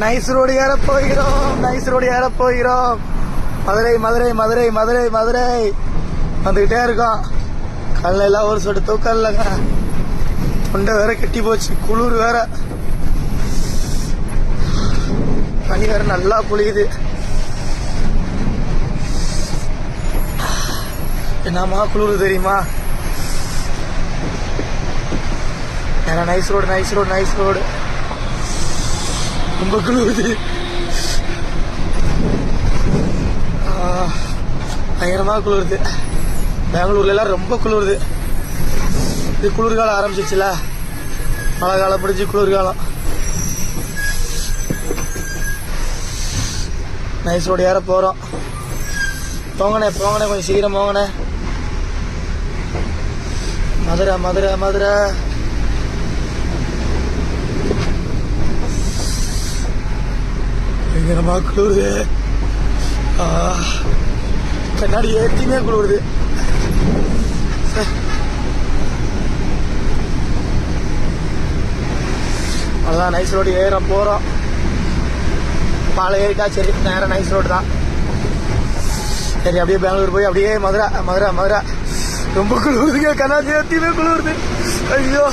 Nice road ஏற போகிறோம், nice road ஏற போகிறோம். மதுரை மதுரை மதுரை மதுரை மதுரை வந்துகிட்டே இருக்கோம். கல்ல எல்லாம் ஒரு சொட்டு தூக்கம் இல்லைங்க. தொண்டை வேற கெட்டி போச்சு, குளிர் வேற, பனி வேற நல்லா புளியுது. என்னமா குளிர் தெரியுமா? Nice road nice road nice road, ரொம்ப குளிருது, பயங்கரமாக குளிருது. பெங்களூர்ல எல்லாம் ரொம்ப குளிருது. இது குளிர்காலம் ஆரம்பிச்சிச்சுல, மழை காலம் பிடிச்சி குளிர்காலம். நைஸ் ரோடு ஏற போறோம். போங்கண்ணே போங்கண்ணே, கொஞ்சம் சீக்கிரம் போங்கண்ணே. மதுரை மதுரை மதுரை. பயங்கரமா குளிருது. கண்ணாடி ஏற்றியுமே குளிருது. அதான் நைஸ் ரோடு ஏற போறோம். பாலை ஏறிட்டா சரி, நேரம் நைஸ் ரோடு தான். சரி, அப்படியே பெங்களூர் போய் அப்படியே மதுரை மதுரை மதுரை. ரொம்ப குளிருதுங்க, கண்ணாடி ஏற்றியுமே குளிருது. ஐயோ.